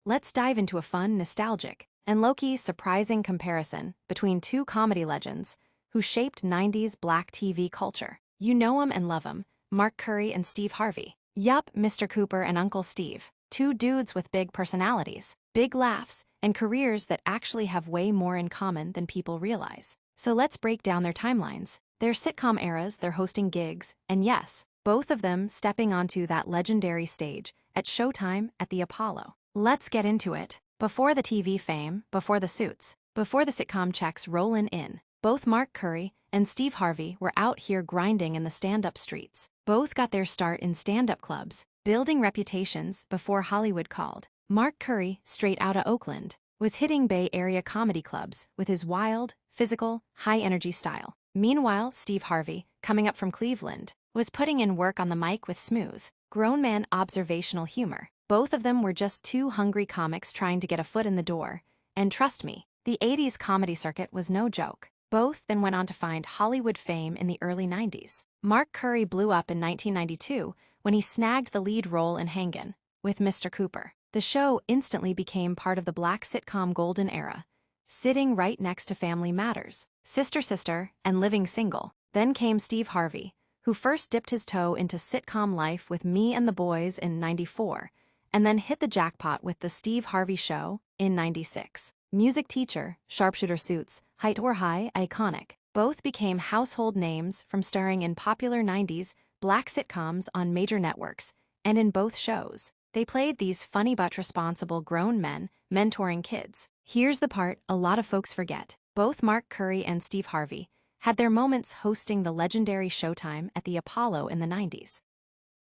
let's dive into a fun, nostalgic, and low-key surprising comparison between two comedy legends who shaped 90s black TV culture. You know 'em and love 'em, Mark Curry and Steve Harvey. Yup, Mr. Cooper and Uncle Steve. Two dudes with big personalities, big laughs, and careers that actually have way more in common than people realize. So let's break down their timelines, their sitcom eras, their hosting gigs, and yes, both of them stepping onto that legendary stage at Showtime at the Apollo. Let's get into it. Before the TV fame, before the suits, before the sitcom checks rollin' in, both Mark Curry and Steve Harvey were out here grinding in the stand-up streets. Both got their start in stand-up clubs, building reputations before Hollywood called. Mark Curry, straight outta Oakland, was hitting Bay Area comedy clubs with his wild, physical, high-energy style. Meanwhile, Steve Harvey, coming up from Cleveland, was putting in work on the mic with smooth, grown-man observational humor. Both of them were just two hungry comics trying to get a foot in the door. And trust me, the 80s comedy circuit was no joke. Both then went on to find Hollywood fame in the early 90s. Mark Curry blew up in 1992 when he snagged the lead role in Hangin' with Mr. Cooper. The show instantly became part of the black sitcom golden era, sitting right next to Family Matters, Sister Sister, and Living Single. Then came Steve Harvey, who first dipped his toe into sitcom life with Me and the Boys in '94, and then hit the jackpot with The Steve Harvey Show in '96. Music teacher, sharpshooter suits, height or high, iconic. Both became household names from starring in popular 90s black sitcoms on major networks, and in both shows, they played these funny but responsible grown men mentoring kids. Here's the part a lot of folks forget. Both Mark Curry and Steve Harvey had their moments hosting the legendary Showtime at the Apollo in the 90s.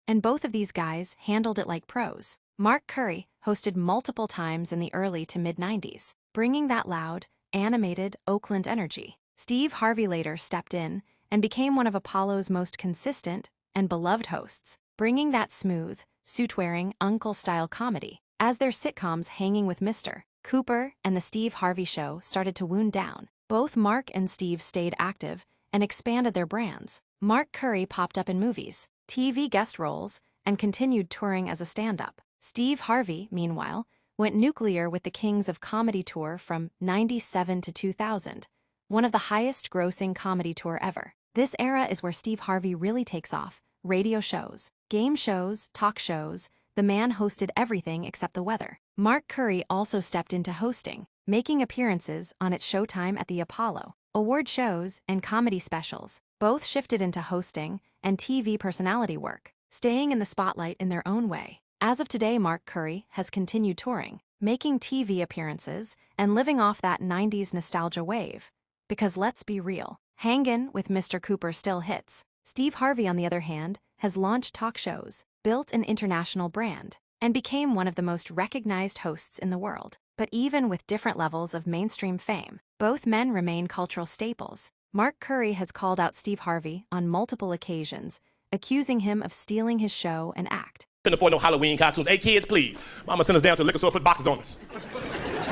And both of these guys handled it like pros. Mark Curry hosted multiple times in the early to mid-90s, bringing that loud, animated Oakland energy. Steve Harvey later stepped in and became one of Apollo's most consistent and beloved hosts, bringing that smooth, suit-wearing, uncle-style comedy. As their sitcoms Hanging with Mr. Cooper and The Steve Harvey Show started to wound down, both Mark and Steve stayed active and expanded their brands. Mark Curry popped up in movies, TV guest roles, and continued touring as a stand-up. Steve Harvey, meanwhile, went nuclear with the Kings of Comedy tour from '97 to 2000, one of the highest-grossing comedy tour ever. This era is where Steve Harvey really takes off. Radio shows, game shows, talk shows, the man hosted everything except the weather. Mark Curry also stepped into hosting, making appearances on its Showtime at the Apollo, award shows, and comedy specials. Both shifted into hosting and TV personality work, staying in the spotlight in their own way. As of today, Mark Curry has continued touring, making TV appearances, and living off that 90s nostalgia wave. Because let's be real, Hangin' with Mr. Cooper still hits. Steve Harvey, on the other hand, has launched talk shows, built an international brand, and became one of the most recognized hosts in the world. But even with different levels of mainstream fame, both men remain cultural staples. Mark Curry has called out Steve Harvey on multiple occasions, accusing him of stealing his show and act. Couldn't afford no Halloween costumes. Hey, kids, please. Mama sent us down to the liquor store, put boxes on us.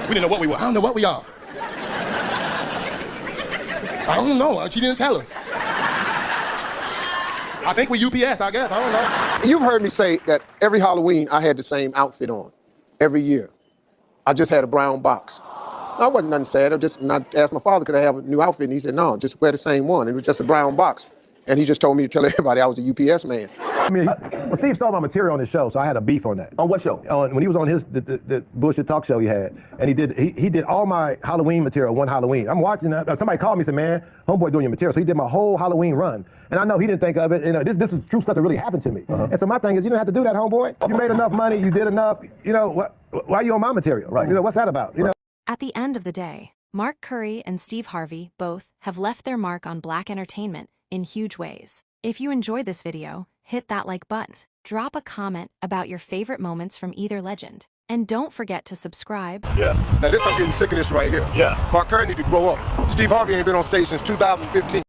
We didn't know what we were. I don't know what we are. I don't know. She didn't tell us. I think we UPS, I guess. I don't know. You've heard me say that every Halloween I had the same outfit on, every year. I just had a brown box. No, it wasn't nothing sad. I asked my father, could I have a new outfit? And he said, no, just wear the same one. It was just a brown box. And he just told me to tell everybody I was a UPS man. I mean, well, Steve stole my material on his show, so I had a beef on that. On what show? When he was on the bullshit talk show he had, and he did all my Halloween material one Halloween. I'm watching that. Somebody called me and said, man, homeboy doing your material. So he did my whole Halloween run. And I know he didn't think of it. You know, this is true stuff that really happened to me. And so my thing is, you don't have to do that, homeboy. You made enough money, you did enough. You know, why are you on my material? Right. You know, what's that about? You know. At the end of the day, Mark Curry and Steve Harvey both have left their mark on black entertainment in huge ways. If you enjoyed this video, hit that like button, drop a comment about your favorite moments from either legend, and don't forget to subscribe. Yeah. Now I'm getting sick of this right here. Yeah. Mark Curry need to grow up. Steve Harvey ain't been on stage since 2015.